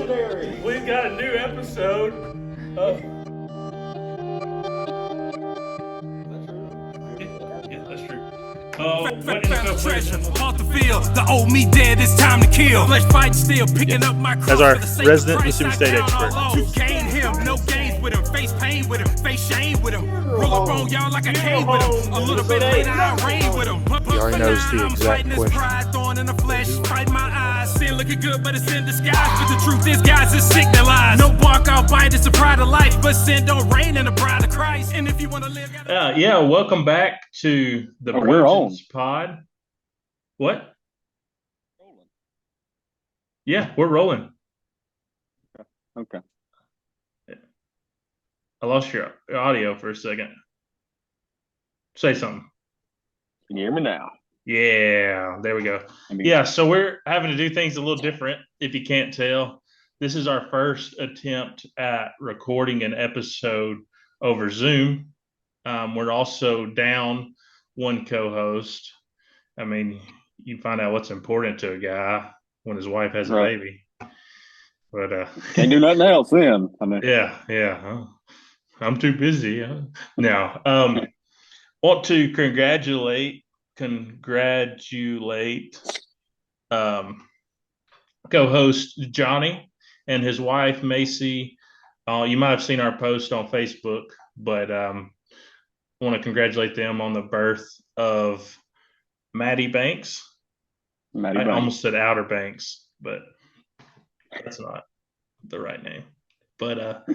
Visionary. We've got a new episode of. Yeah, that's true. What NFL treasure off the field? The old me dead, it's time to kill. Let's fight still, picking up my cross. As our for the sake resident of Christ, Mississippi I State down expert. all lows. Gain him, no gains with him. Face pain with him, face shame with him. Roll up on y'all like I came with him. A little bit later, I rain with him. He already knows the I'm exact fighting this question. pride, thorn in the flesh, fighting my eyes. Sin looking good, but it's in disguise. But the truth is, guys, it's sick that lies. No bark, I'll bite, it's a pride of life. But sin don't reign in the bride of Christ. And if you want to live, Yeah, welcome back to the we're on. Bridges Pod. What? Yeah, we're rolling. Okay. I lost your audio for a second. Say something. Can you hear me now? Yeah, there we go. Yeah, so we're having to do things a little different, if you can't tell. This is our first attempt at recording an episode over Zoom. We're also down one co-host. I mean, you find out what's important to a guy when his wife has a baby. But can't do nothing else then. I mean, yeah. I'm too busy. Now, want to congratulate co-host Johnny and his wife Macy. You might have seen our post on Facebook, but want to congratulate them on the birth of Maddie Banks. I almost said Outer Banks, but that's not the right name. But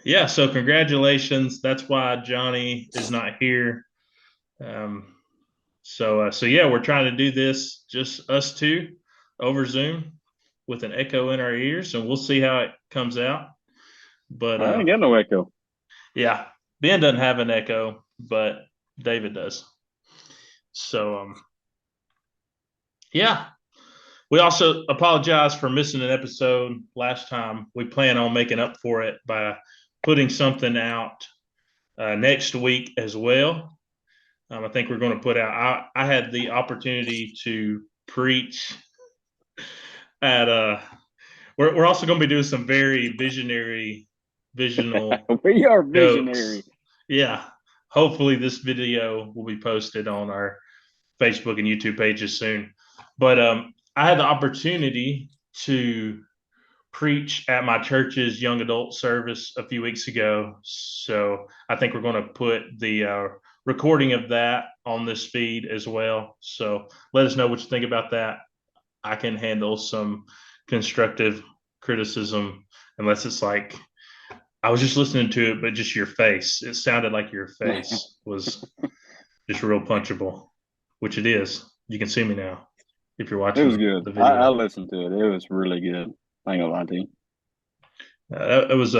yeah, so congratulations. That's why Johnny is not here. So yeah, we're trying to do this just us two over Zoom with an echo in our ears, and we'll see how it comes out. But I ain't got no echo. Yeah, Ben doesn't have an echo, but David does. So yeah. We also apologize for missing an episode last time. We plan on making up for it by putting something out next week as well. I think we're going to put out. I had the opportunity to preach at. We're also going to be doing some very visional. We are visionary. Jokes. Yeah. Hopefully, this video will be posted on our Facebook and YouTube pages soon. But I had the opportunity to preach at my church's young adult service a few weeks ago. So I think we're going to put the recording of that on this feed as well. So let us know what you think about that. I can handle some constructive criticism unless it's like, I was just listening to it, but just your face. It sounded like your face was just real punchable, which it is. You can see me now. If you're watching, it was good. The video. I listened to it. It was really good. I ain't gonna lie to you. It was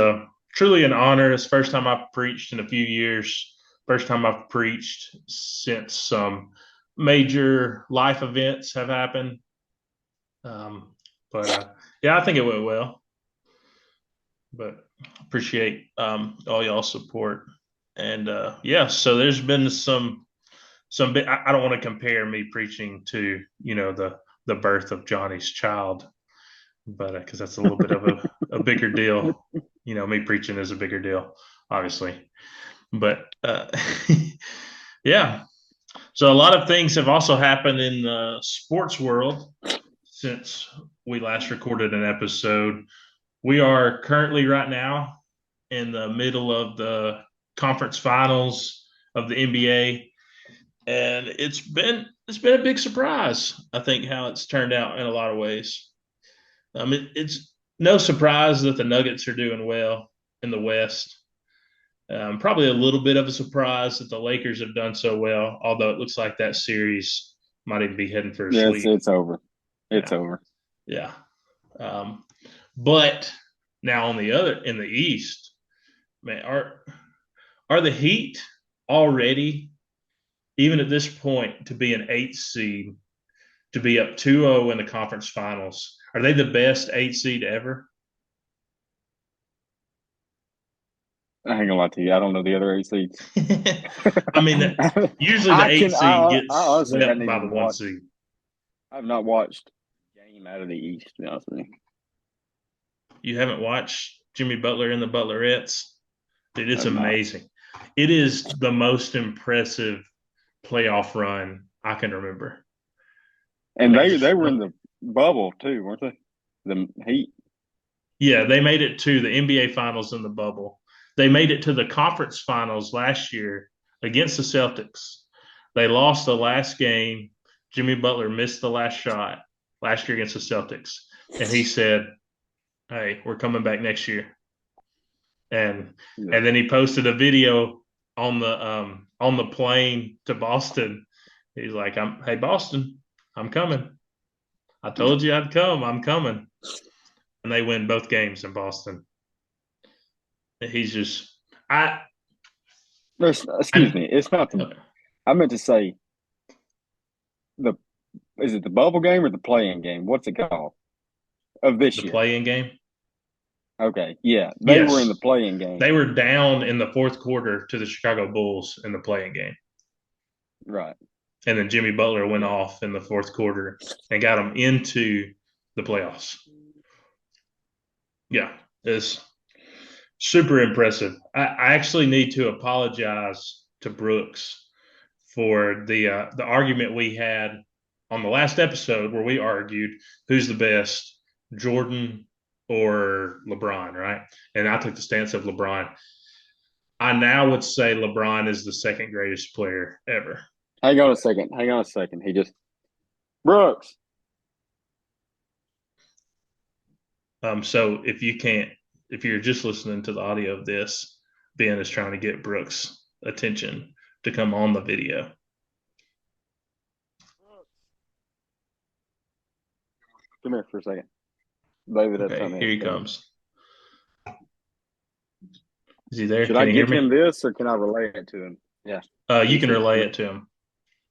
truly an honor. It's the first time I've preached in a few years. First time I've preached since some major life events have happened. But yeah, I think it went well. But appreciate all y'all's support. And yeah, so there's been some bit, I don't want to compare me preaching to, the birth of Johnny's child, but because that's a little bit of a bigger deal. Me preaching is a bigger deal, obviously. But yeah, so a lot of things have also happened in the sports world since we last recorded an episode. We are currently right now in the middle of the conference finals of the NBA. And it's been a big surprise, I think, how it's turned out in a lot of ways. It's no surprise that the Nuggets are doing well in the West. Probably a little bit of a surprise that the Lakers have done so well, although it looks like that series might even be heading for a sweep. It's over. It's over. Yeah. But now in the East, man, are the Heat already, even at this point, to be an 8th seed, to be up 2-0 in the conference finals? Are they the best 8th seed ever? I ain't gonna lie to you. I don't know the other 8 seeds. I mean, usually the 8th seed gets swept by the 1 seed. I've not watched a game out of the East, to be honest with you. You haven't watched Jimmy Butler and the Butlerettes? Dude, it's I'm not. amazing. It is the most impressive playoff run I can remember. And Like, they were in the bubble too, weren't they? The Heat. yeah, they made it to the NBA Finals in the bubble. They made it to the conference finals last year against the Celtics. They lost the last game. Jimmy Butler missed the last shot last year against the Celtics. And he said, "Hey, we're coming back next year." And Yeah. and then he posted a video on the plane to Boston. He's like, "Hey Boston, I'm coming. I told you I'd come. I'm coming." And they win both games in Boston. He's just I Excuse me. It's not the. I meant to say the. Is it the bubble game or the playing game? What's it called? Of this the year. play-in game. Okay. Yeah. They Yes, were in the playing game. they were down in the fourth quarter to the Chicago Bulls in the play-in game. Right. And then Jimmy Butler went off in the fourth quarter and got them into the playoffs. Yeah, it's super impressive. I actually need to apologize to Brooks for the argument we had on the last episode where we argued who's the best, Jordan or LeBron, right? And I took the stance of LeBron. I now would say LeBron is the second greatest player ever. Hang on a second. He just Brooks. So if you're just listening to the audio of this, Ben is trying to get Brooks' attention to come on the video. Come here for a second. Baby, that's Okay, here he comes. Is he there? Should Can I you hear give me? him this or can I relay it to him? Yeah. You can relay it to him.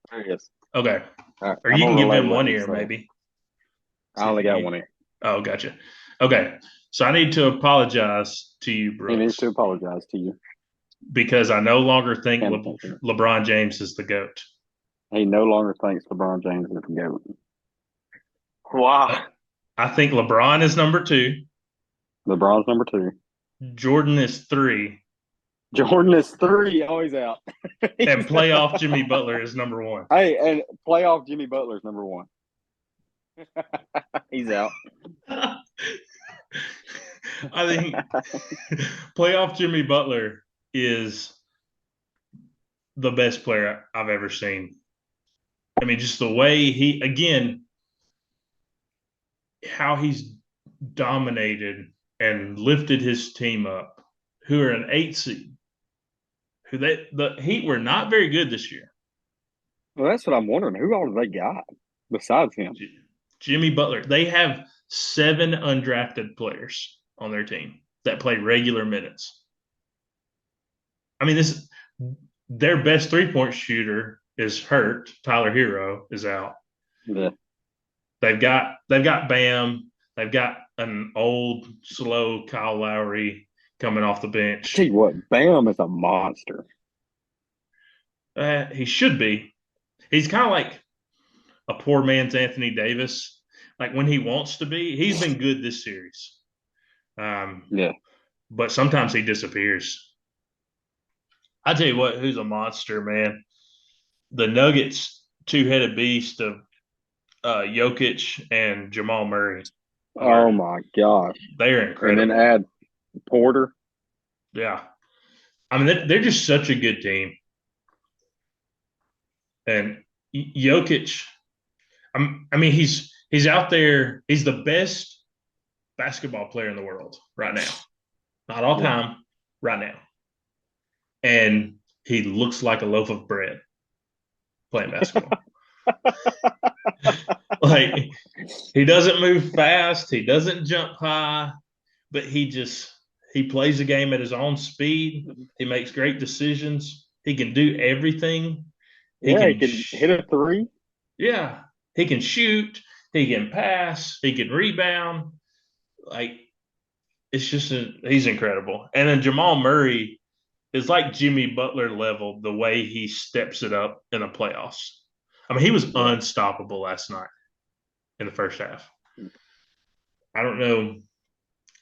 There he is. Okay. All right. Or I'm you can gonna give relay him what one he ear, said. maybe. I only got one ear. Oh, gotcha. Okay. So I need to apologize to you, Brooks. He needs to apologize to you. Because I no longer think Thank you. LeBron James is the GOAT. He no longer thinks LeBron James is the GOAT. Wow. I think LeBron is number 2. LeBron's number 2. Jordan is 3. Jordan is 3. Oh, he's out. And playoff Jimmy Butler is number 1. Hey, and playoff Jimmy Butler is number 1. He's out. I think playoff Jimmy Butler is the best player I've ever seen. I mean, just the way how he's dominated and lifted his team up, who are an 8 seed. The Heat were not very good this year. Well, that's what I'm wondering. Who all do they got besides him? Jimmy Butler. They have 7 undrafted players on their team that play regular minutes. I mean, their best 3-point shooter is hurt. Tyler Hero is out. Yeah. They've got Bam. They've got an old, slow Kyle Lowry coming off the bench. Tell you what, Bam is a monster. He should be. He's kind of like a poor man's Anthony Davis. Like when he wants to be, he's been good this series. Yeah. But sometimes he disappears. I tell you what, who's a monster, man? The Nuggets two-headed beast of Jokic and Jamal Murray. Oh my God. They're incredible. And then add Porter. Yeah. I mean, they're just such a good team. And Jokic, I mean, he's out there. He's the best basketball player in the world right now. Not all time, right now. And he looks like a loaf of bread playing basketball. Like, he doesn't move fast. He doesn't jump high. But he plays the game at his own speed. He makes great decisions. He can do everything. He can hit a 3. Yeah. He can shoot. He can pass. He can rebound. Like, it's just he's incredible. And then Jamal Murray is like Jimmy Butler level the way he steps it up in the playoffs. I mean, he was unstoppable last night in the first half. I don't know.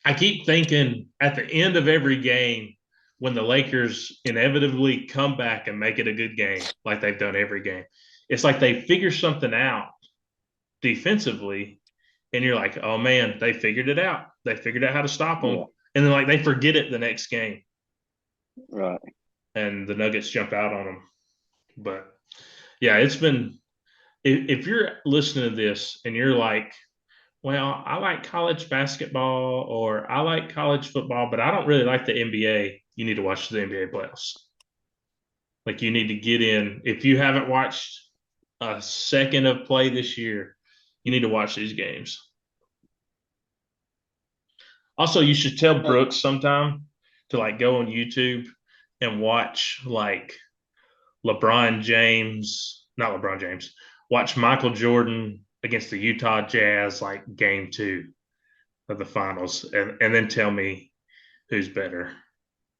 I keep thinking at the end of every game, when the Lakers inevitably come back and make it a good game, like they've done every game, it's like they figure something out defensively, and you're like, oh man, they figured it out. They figured out how to stop them. Yeah. And then like they forget it the next game. Right. And the Nuggets jump out on them. But yeah, it's been, if you're listening to this and you're like, well, I like college basketball or I like college football, but I don't really like the NBA, you need to watch the NBA playoffs. Like you need to get in. If you haven't watched a second of play this year, you need to watch these games. Also, you should tell Brooks sometime to like go on YouTube and watch like LeBron James, not LeBron James, watch Michael Jordan against the Utah Jazz, like game 2 of the finals, and then tell me who's better.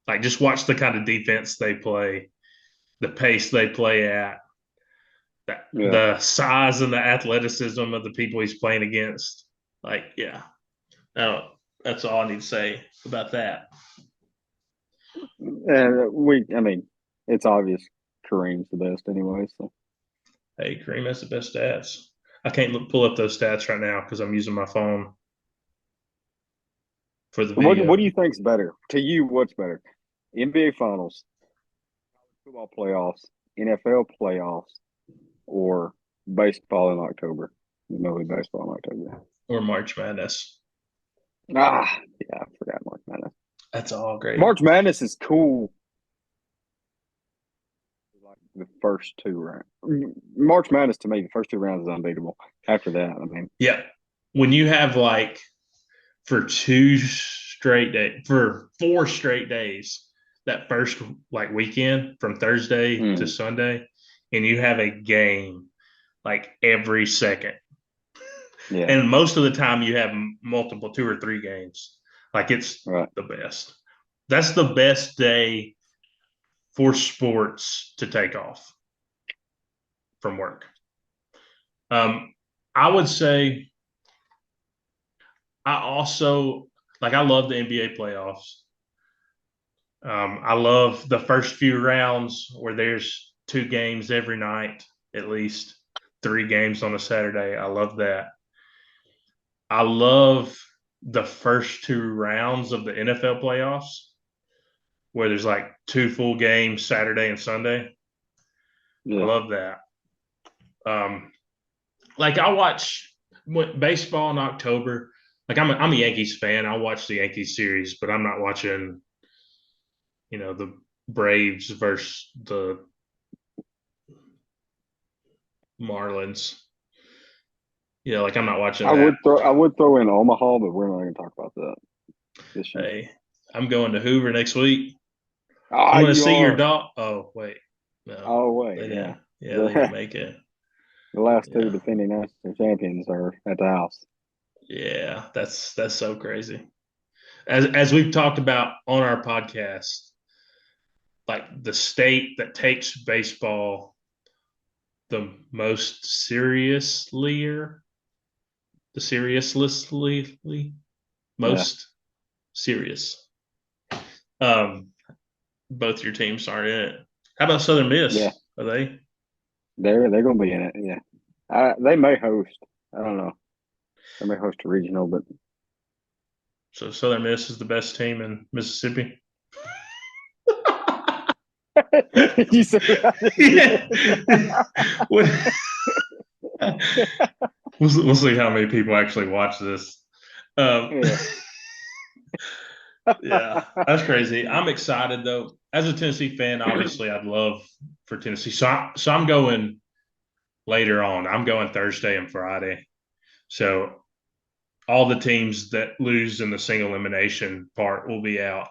Like just watch the kind of defense they play, the pace they play at, the size and the athleticism of the people he's playing against. Like, yeah. That's all I need to say about that. I mean, it's obvious Kareem's the best anyway. So, hey, Kareem has the best stats. I can't pull up those stats right now because I'm using my phone for the video. What do you think's better to you? What's better, NBA Finals, football playoffs, NFL playoffs, or baseball in October? Baseball in October or March Madness. Yeah, I forgot March Madness. That's all great. March Madness is cool. Like the first 2 rounds. March Madness to me, the first 2 rounds is unbeatable. After that, I mean, yeah, when you have like for 4 straight days, that first like weekend from Thursday to Sunday, and you have a game like every second. Yeah. And most of the time you have multiple 2 or 3 games. Like it's the best. That's the best day for sports to take off from work. I would say I also I love the NBA playoffs. I love the first few rounds where there's 2 games every night, at least 3 games on a Saturday. I love that. I love the first 2 rounds of the NFL playoffs where there's like 2 full games Saturday and Sunday. Yeah. I love that. I watch baseball in October. Like I'm a Yankees fan. I'll watch the Yankees series, but I'm not watching, the Braves versus the Marlins. I'm not watching that. I would throw in Omaha, but we're not going to talk about that this year. Hey, I'm going to Hoover next week. I'm going to see your dog. Oh, wait. No. Oh, wait, yeah. Yeah, they didn't make it. The last 2 defending national champions are at the house. Yeah, that's so crazy. As we've talked about on our podcast, like the state that takes baseball the most seriously, most serious. Both your teams aren't in it. How about Southern Miss? Yeah. Are they? They're going to be in it. Yeah. They may host. I don't know. They may host a regional, but so Southern Miss is the best team in Mississippi. You said we'll see how many people actually watch this. Yeah, that's crazy. I'm excited though. As a Tennessee fan, obviously, I'd love for Tennessee. So I'm going later on. I'm going Thursday and Friday. So all the teams that lose in the single elimination part will be out.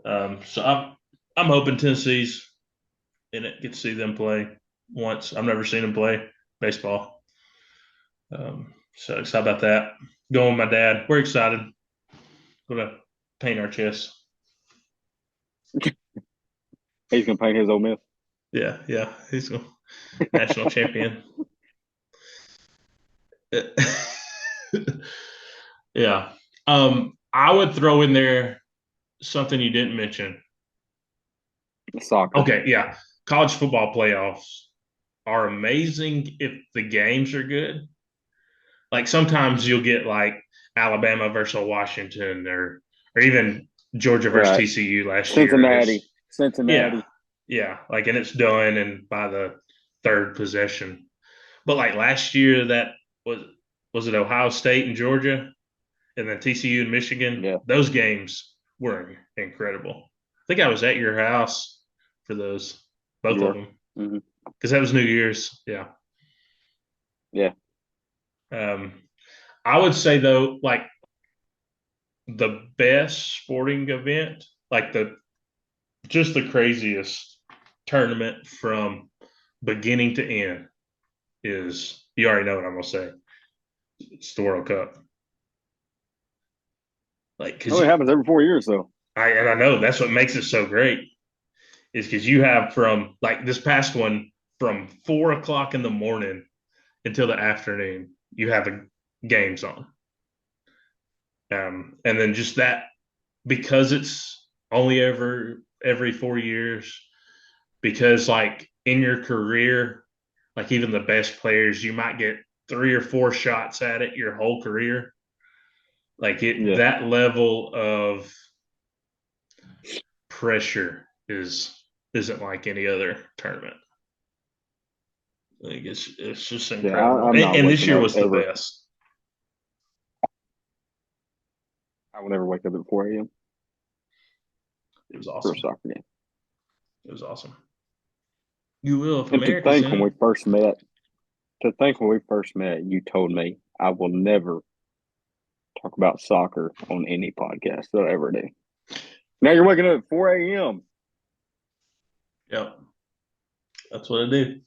So I'm hoping Tennessee's in it. Get to see them play once. I've never seen them play baseball. So excited about that. Going with my dad. We're excited. Gonna paint our chests. He's gonna paint his Ole Miss. Yeah. He's a national champion. Yeah. I would throw in there something you didn't mention. Soccer. Okay, yeah. College football playoffs are amazing if the games are good. Like sometimes you'll get like Alabama versus Washington or even Georgia versus Right. TCU last year. Cincinnati. Yeah, yeah. Like and it's done and by the third possession. But like last year that was it Ohio State and Georgia and then TCU and Michigan? Yeah. Those games were incredible. I think I was at your house for those, both of them. Mm-hmm. Because that was New Year's. Yeah. Yeah. I would say though, like the best sporting event, like just the craziest tournament from beginning to end is you already know what I'm gonna say. It's the World Cup. Like, cause it happens every 4 years, though. I know that's what makes it so great is because you have from like this past one from 4 o'clock in the morning until the afternoon, you have games on. And then just that because it's only every 4 years, because like in your career, like even the best players, you might get 3 or 4 shots at it your whole career. Like that level of pressure isn't like any other tournament. Like it's just incredible. And this year was the best. I will never wake up at 4 a.m. It was awesome. For a soccer game. It was awesome. You will if and America's to think when we first met. To think when we first met, you told me I will never talk about soccer on any podcast that I ever do. Now you're waking up at 4 a.m. Yep. That's what I do.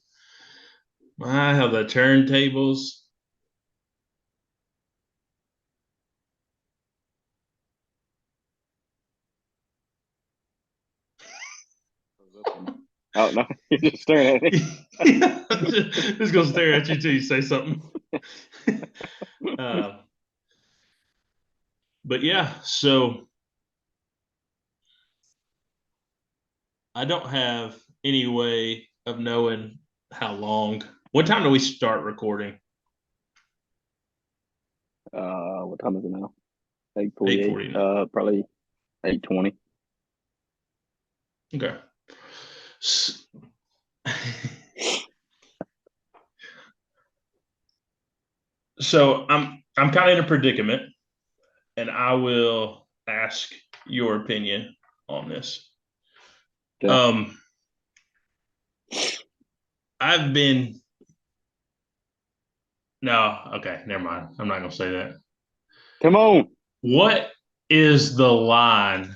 I have the turntables. Oh, no. You're just staring at me. Just going to stare at you till you say something. But yeah, so I don't have any way of knowing how long. What time do we start recording? What time is it now? 8:48. Probably 8:20. Okay. So I'm kind of in a predicament, and I will ask your opinion on this. Okay. I've been no, okay, never mind. I'm not gonna say that. Come on. What is the line?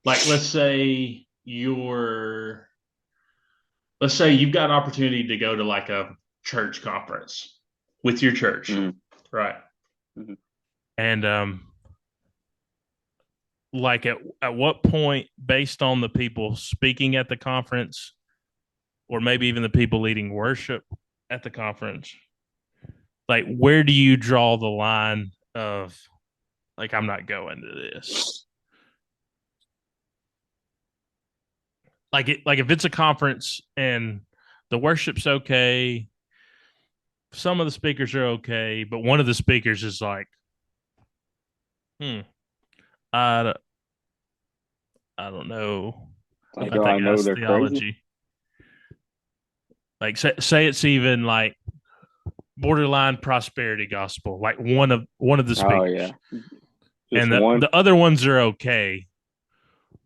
Like, let's say you've got an opportunity to go to like a church conference with your church, right? Mm-hmm. And like at what point, based on the people speaking at the conference, or maybe even the people leading worship at the conference, like where do you draw the line of like I'm not going to this? Like if it's a conference and the worship's okay, some of the speakers are okay, but one of the speakers is like, I don't know. I know they're theology. Crazy. Like say it's even like borderline prosperity gospel, like one of the speakers. Oh yeah. And the other ones are okay.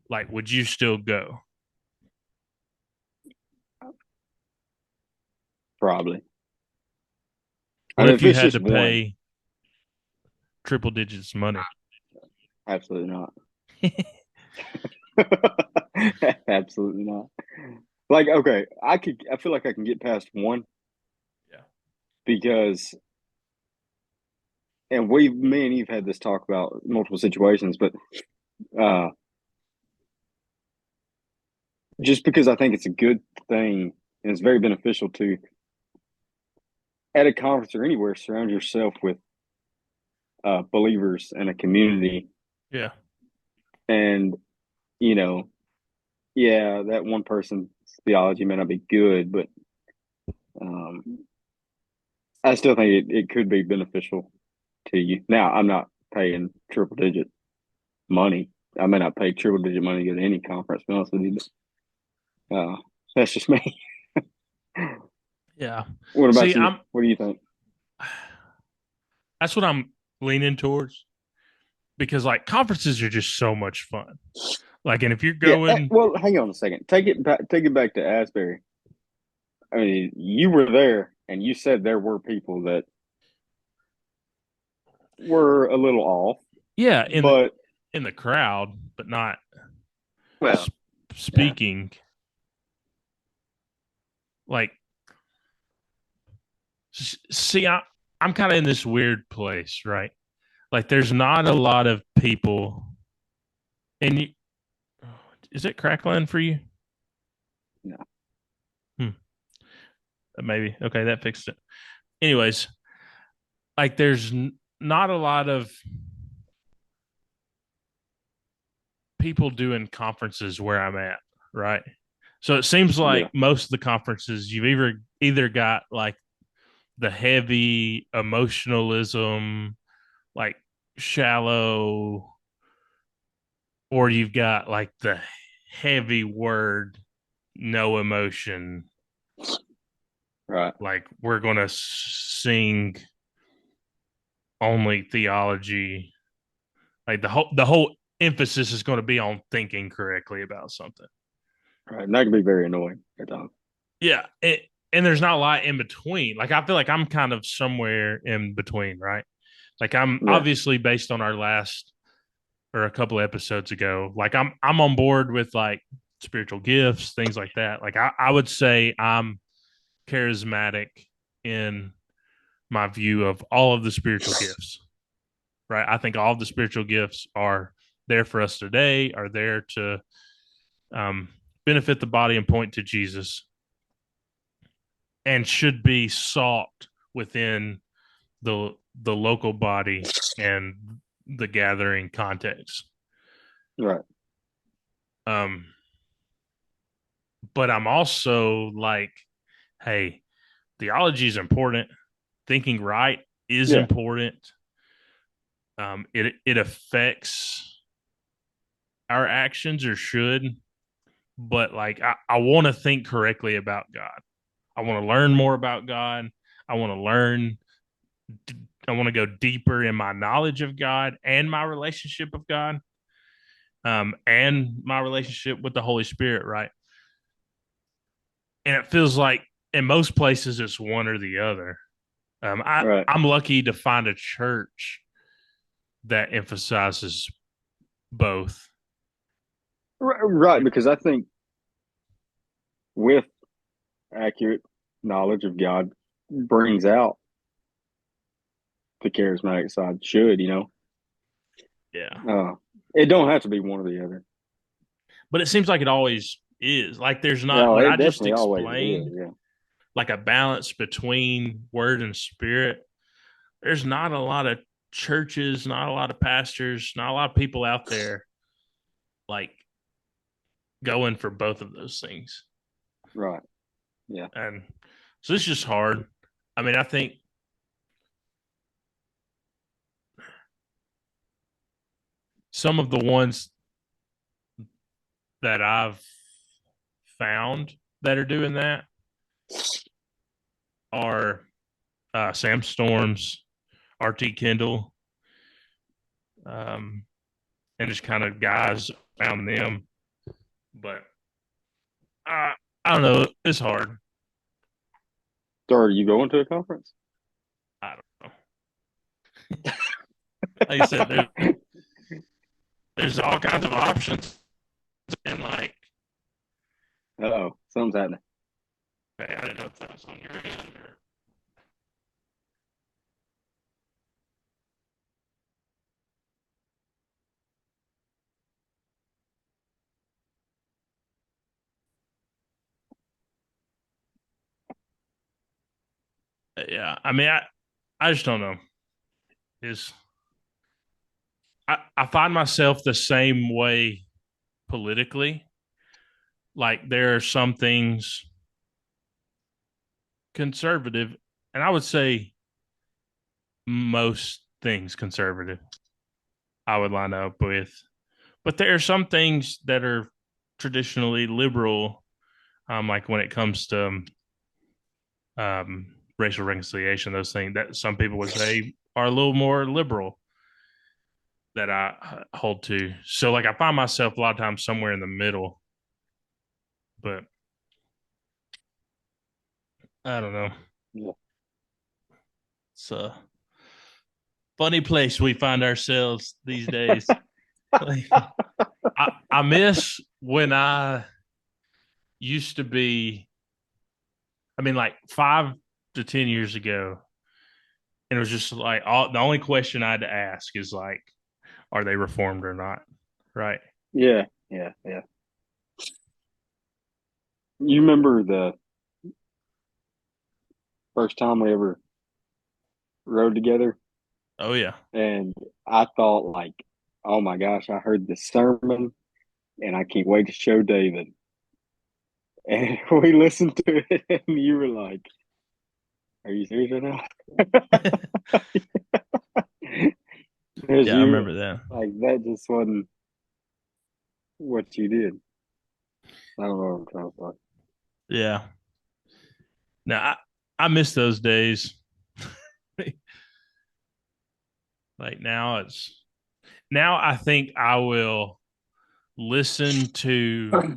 Like, would you still go? Probably. What if you had to pay triple digits money? Absolutely not. Absolutely not. Like, okay, I feel like I can get past one. Yeah. Because, and me and you've had this talk about multiple situations, but just because I think it's a good thing and it's very beneficial to, at a conference or anywhere, surround yourself with believers in a community. Yeah. And, you know, yeah, that one person's theology may not be good, but um, I still think it could be beneficial to you. Now, I'm not paying triple digit money. I may not pay triple digit money to go to any conference, to be honest with you, but that's just me. Yeah. What about See, you? What do you think? that's what I'm leaning towards because like conferences are just so much fun. Like, and if you're Yeah. going, Well, hang on a second. Take it back. Take it back to Asbury. I mean, you were there, and you said there were people that were a little off, yeah, but in the crowd, but not well, yeah, speaking. Like, see, I'm kind of in this weird place, right? Like, there's not a lot of people, and is it crackling for you? no, Hmm, maybe. Okay, that fixed it. Anyways, like, there's not a lot of people doing conferences where I'm at, right? So it seems yeah, like most of the conferences you've either got like the heavy emotionalism, like shallow, or you've got like the heavy word, no emotion. right, Like we're going to sing only theology. Like the whole emphasis is going to be on thinking correctly about something. right. And that can be very annoying at times. Yeah, and there's not a lot in between. Like I feel like I'm kind of somewhere in between, right? Like I'm Yeah, obviously based on our last or a couple of episodes ago. Like I'm on board with like spiritual gifts, things like that. Like I would say I'm charismatic in my view of all of the spiritual gifts. Right. I think all of the spiritual gifts are there for us today, are there to um, benefit the body and point to Jesus, and should be sought within the local body and the gathering context. right, Um, but I'm also like, hey, theology is important. Thinking right is yeah, important. It affects our actions or should, but like I want to think correctly about God. I want to learn more about God. I want to learn. I want to go deeper in my knowledge of God and my relationship of God, and my relationship with the Holy Spirit. Right, and it feels like in most places it's one or the other. right, I'm lucky to find a church that emphasizes both. right. Because I think with accurate knowledge of God brings out the charismatic side. Should Yeah, it don't have to be one or the other. but it seems like it always is. Like there's not No, what it I just definitely always is. explained, Yeah, like a balance between word and spirit. There's not a lot of churches, not a lot of pastors, not a lot of people out there like going for both of those things. right. Yeah, And so it's just hard. I mean, I think some of the ones that I've found that are doing that are Sam Storms, RT Kendall, um, and just kind of guys around them. But I don't know. It's hard. so are you going to a conference? I don't know. Like I said, there's all kinds of options, and like, Oh, something's happening. okay, I didn't know if that was on your end or. Yeah, I mean, I just don't know. Is I find myself the same way politically. Like there are some things conservative, and I would say most things conservative I would line up with. But there are some things that are traditionally liberal, like when it comes to racial reconciliation, those things that some people would say are a little more liberal that I hold to. So, like, I find myself a lot of times somewhere in the middle, but I don't know. Yeah. It's a funny place we find ourselves these days. Like, I miss when I used to be, I mean, like 5 to 10 years ago, and it was just like the only question I had to ask is like, are they reformed or not? Right. Yeah. Yeah. Yeah. You remember the first time we ever rode together? Oh yeah. And I thought, like, oh my gosh, I heard this sermon and I can't wait to show David. And we listened to it, and you were like, are you serious right now? Because Yeah, I you, remember that. like, that just wasn't what you did. I don't know what I'm trying to Yeah. Now I miss those days. Like now I think I will listen to say.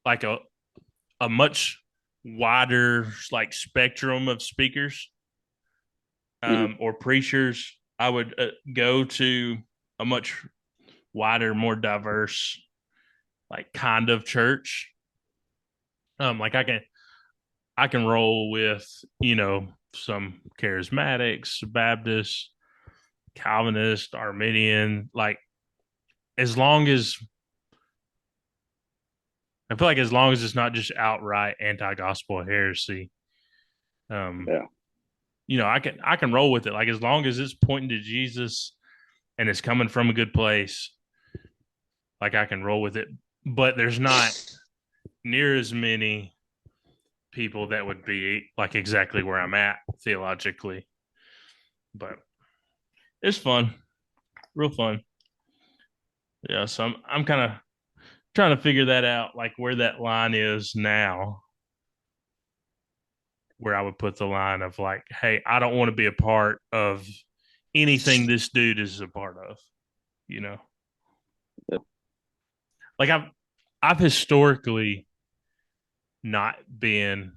like a much wider like spectrum of speakers Mhm. or preachers. I would go to a much wider, more diverse like kind of church. Like I can roll with some charismatics, Baptists, Calvinist, Arminian, like as long as I feel like as long as it's not just outright anti-gospel heresy, um, Yeah. I can roll with it. Like as long as it's pointing to Jesus and it's coming from a good place, like I can roll with it. But there's not near as many people that would be like exactly where I'm at theologically. But it's fun, real fun. Yeah, so I'm kind of trying to figure that out, like where that line is now, where I would put the line of like, hey, I don't want to be a part of anything this dude is a part of, you know. Yeah. Like I've historically not been,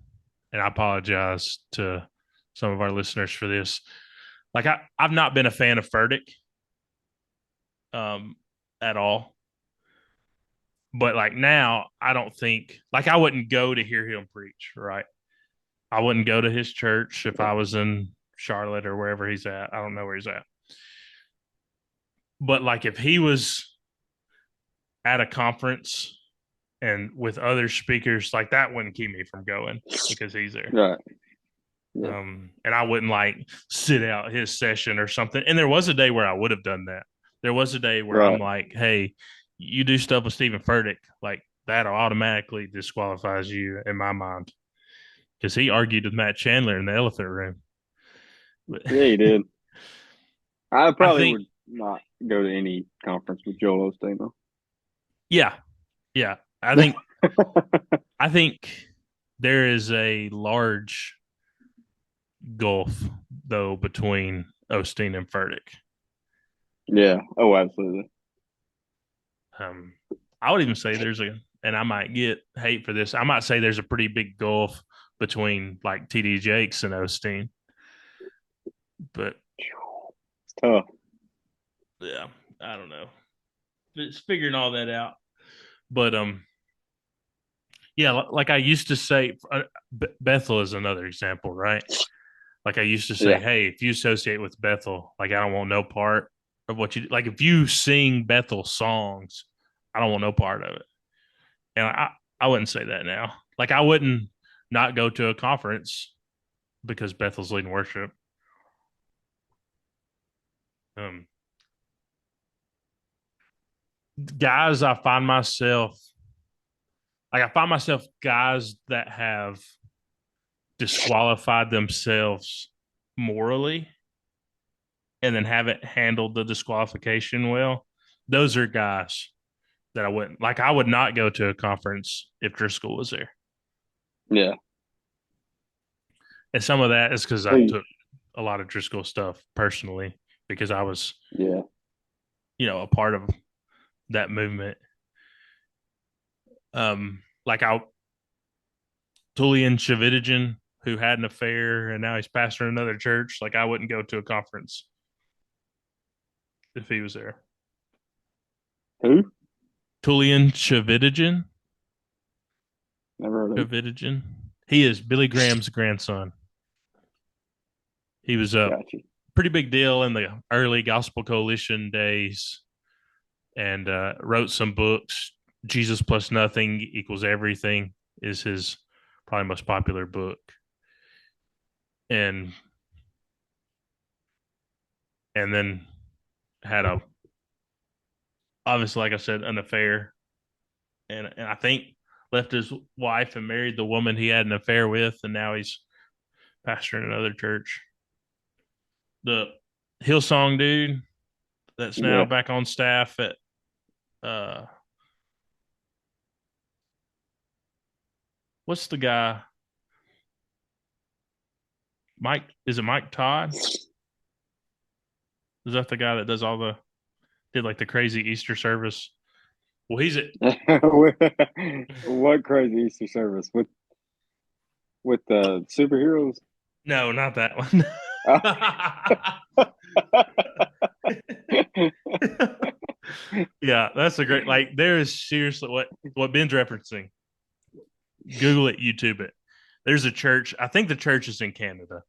and I apologize to some of our listeners for this. Like I've not been a fan of Furtick um at all. But like now I don't think like I wouldn't go to hear him preach, right? I wouldn't go to his church if I was in Charlotte or wherever he's at. I don't know where he's at. But like if he was at a conference and with other speakers, like that wouldn't keep me from going because he's there. Right. Yeah. And I wouldn't like sit out his session or something. And there was a day where I would have done that. There was a day where I'm Right. like, hey, you do stuff with Stephen Furtick, like that automatically disqualifies you in my mind because he argued with Matt Chandler in the elephant room. Yeah, you did. I I probably think, would not go to any conference with Joel Osteen, though. yeah, yeah. I think there is a large gulf though between Osteen and Furtick. Yeah. Oh, absolutely. Um, I would even say and I might get hate for this. I might say there's a pretty big gulf between like TD Jakes and Osteen. But It's tough. yeah, I don't know. It's figuring all that out. But yeah, like I used to say, Bethel is another example, right? Like I used to say, Yeah. hey, if you associate with Bethel, like I don't want no part of what you like. If you sing Bethel songs, I don't want no part of it. And I wouldn't say that now. Like I wouldn't not go to a conference because Bethel's leading worship. Um, guys, I find myself guys that have disqualified themselves morally and then haven't handled the disqualification well. Those are guys that I wouldn't like. I would not go to a conference if Driscoll was there. Yeah. And some of that is because I Hey, took a lot of Driscoll stuff personally because I was, yeah. a part of that movement. Like Tullian Shavidijan, who had an affair and now he's pastoring another church. Like I wouldn't go to a conference if he was there. Who? Tullian Shavidijan. Never heard of him. Shavidijan. He is Billy Graham's grandson. He was a Gotcha. pretty big deal in the early Gospel Coalition days and wrote some books. Jesus Plus Nothing Equals Everything is his probably most popular book. And then had obviously, like I said, an affair. And I think left his wife and married the woman he had an affair with, and now he's pastoring another church. The Hillsong dude that's now Yeah. back on staff at uh what's the guy? Mike, is it Mike Todd? Is that the guy that does did like the crazy Easter service? Well, he's at What crazy Easter service with the superheroes? no, not that one. Oh. Yeah, that's a great like there is seriously what Ben's referencing. Google it, YouTube it. There's a church, I think the church is in Canada,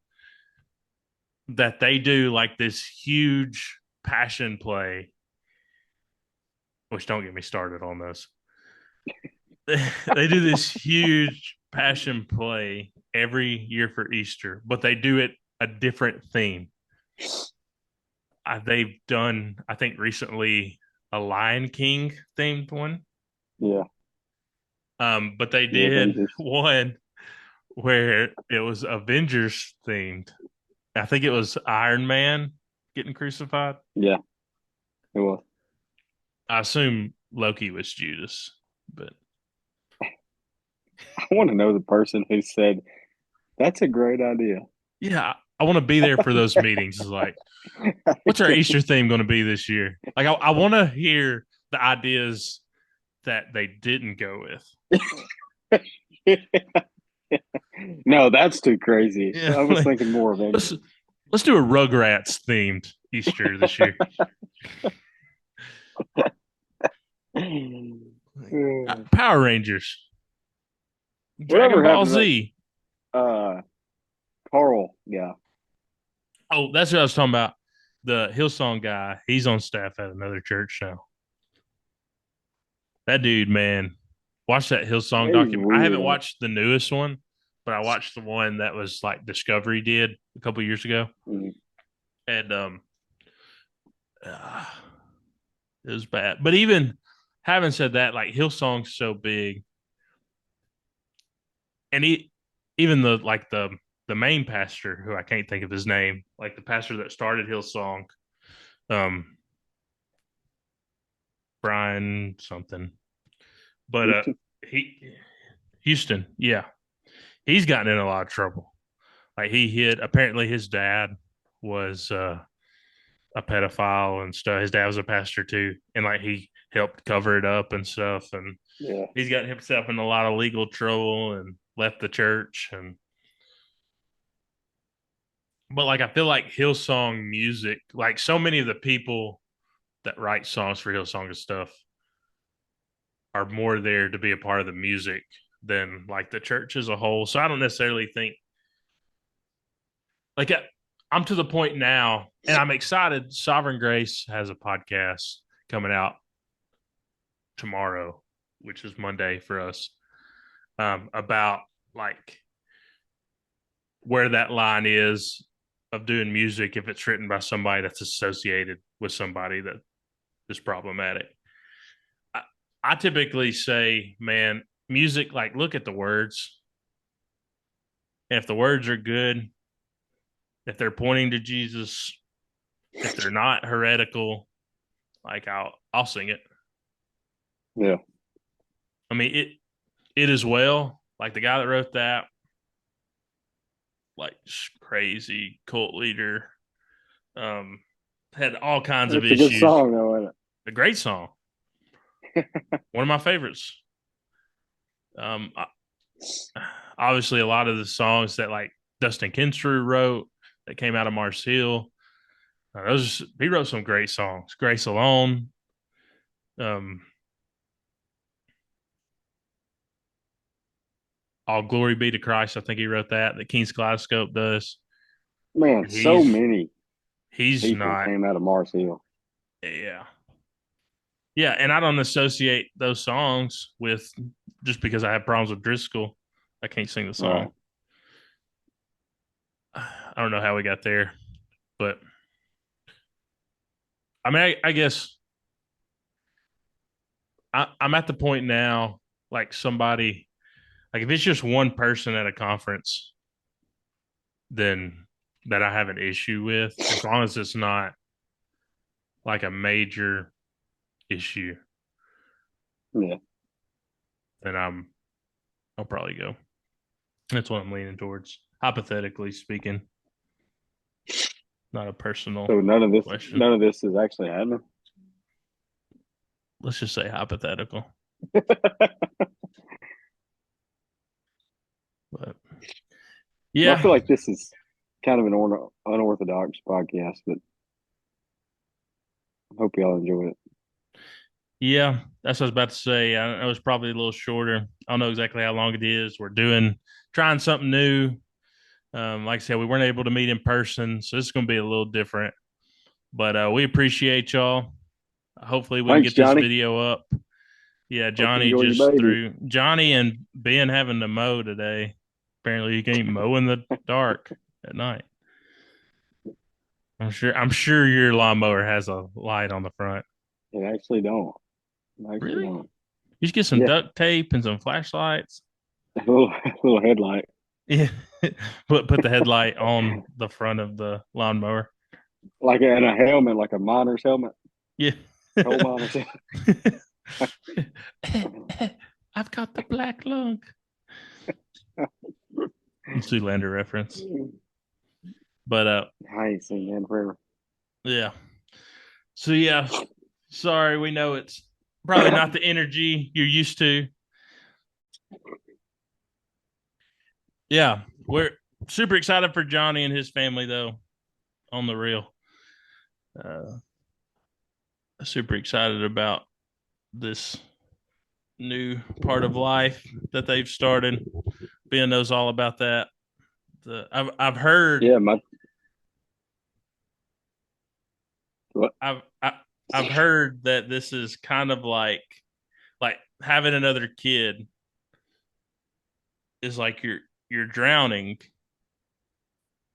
that they do like this huge passion play, which don't get me started on this. They do this huge passion play every year for Easter, but they do it a different theme. They've done, I think, recently a Lion King themed one. Yeah. But they The did Avengers. one where it was Avengers themed. I think it was Iron Man getting crucified. Yeah. It was. I assume Loki was Judas, but I want to know the person who said that's a great idea. yeah, I want to be there for those meetings. It's like, what's our Easter theme going to be this year? Like, I want to hear the ideas that they didn't go with. No, that's too crazy. Yeah, I was like, thinking more of let's do a Rugrats themed Easter this year. Power Rangers, Dragon Whatever Ball happened to Z. that Carl guy? Oh, that's what I was talking about. The Hillsong guy, he's on staff at another church now. That dude, man, watch that Hillsong He's document. I haven't weird. watched the newest one, but I watched the one that was like Discovery did a couple years ago, Mm. and uh, it was bad. But even having said that, like Hillsong's so big, and even the main pastor, who I can't think of his name, like the pastor that started Hillsong, um, Brian something, but Houston? he Houston, yeah, he's gotten in a lot of trouble. Like he hit apparently his dad was a pedophile and stuff. His dad was a pastor too, and like he helped cover it up and stuff. And Yeah. he's gotten himself in a lot of legal trouble and left the church. And but like I feel like Hillsong music, like so many of the people that write songs for Hillsong and stuff, are more there to be a part of the music than like the church as a whole. So I don't necessarily think like I'm to the point now, and I'm excited. Sovereign Grace has a podcast coming out tomorrow, which is Monday for us, about like where that line is of doing music if it's written by somebody that's associated with somebody that is problematic. I typically say, man, music, like, look at the words. And if the words are good, if they're pointing to Jesus, if they're not heretical, like I'll sing it. Yeah. I mean, it as well. Like the guy that wrote that, like crazy cult leader, had all kinds of It's a issues. good song, though, isn't it? A great song. One of my favorites. Obviously, a lot of the songs that like Dustin Kinstrew wrote that came out of Mars Hill, he wrote some great songs. Grace Alone. All Glory Be to Christ. I think he wrote that. The King's Kaleidoscope does. Man, so many He's people not. came out of Mars Hill. Yeah. Yeah, and I don't associate those songs with just because I have problems with Driscoll. I can't sing the song. Right. I don't know how we got there, but I mean, I guess I'm at the point now, like somebody, like if it's just one person at a conference, then that I have an issue with, as long as it's not like a major issue. Yeah. Then I'll probably go. That's what I'm leaning towards, hypothetically speaking. Not a personal. So none of this is actually happening. Let's just say hypothetical. But yeah, well, I feel like this is kind of an unorthodox podcast, but I hope y'all enjoy it. Yeah, that's what I was about to say. I know it's probably a little shorter. I don't know exactly how long it is. We're trying something new. Like I said, we weren't able to meet in person, so this is going to be a little different. But we appreciate y'all. Hopefully we can get this video up. Yeah, Johnny just threw. Johnny and Ben having to mow today. Apparently you can't mow in the dark at night. I'm sure your lawnmower has a light on the front. It actually don't. Really? Don't. You should get some duct tape and some flashlights. A little headlight. Yeah. put the headlight on the front of the lawnmower. Like in a helmet, like a miner's helmet. Yeah. Coal miner's helmet. I've got the black lung. Zoolander reference. But I ain't seen that forever. Yeah. So yeah, sorry, we know it's probably not the energy you're used to. Yeah, we're super excited for Johnny and his family though, on the real. Super excited about this new part of life that they've started. Ben knows all about that. I've heard. Yeah, I've heard that this is kind of like having another kid is like you're drowning,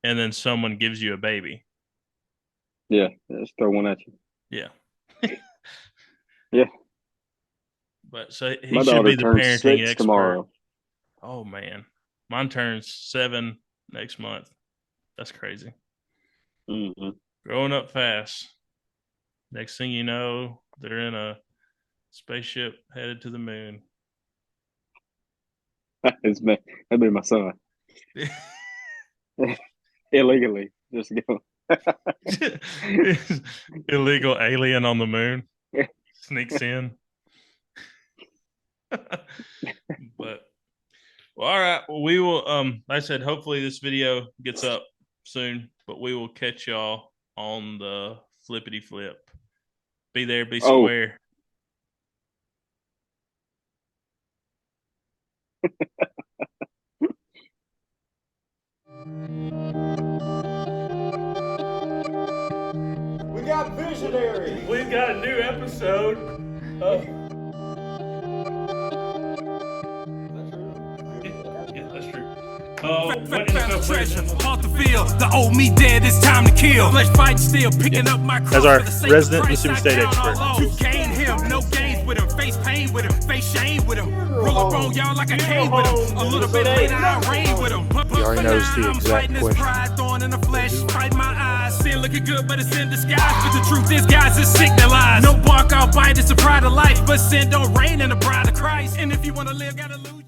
and then someone gives you a baby. Yeah, just throw one at you. Yeah. Yeah. But so he should be the parenting expert. Tomorrow. Oh man, mine turns 7 next month. That's crazy. Mm-hmm. Growing up fast. Next thing you know, they're in a spaceship headed to the moon. That'd be my son. Illegally, just go. Illegal alien on the moon sneaks in. But well, all right. Well, we will like I said, hopefully this video gets up soon, but we will catch y'all on the flippity flip. Be there, be square. We got visionaries. We've got a new episode of treasure, off the field. The old me dead, it's time to kill. Flesh fight still, picking up my cross. As our resident Mississippi State expert. To gain him, no gains with him, face pain with him, face shame with him. Roll up on y'all like a cane with him. A little bit later, I rain with him. He already knows the I'm exact fighting this question. pride, thorn in the flesh, fighting my eyes. Sin looking good, but it's in disguise. But the truth is, guys, it's sick that lies. No bark, I'll bite, it's a pride of life. But sin don't reign in the bride of Christ. And if you want to live, gotta lose.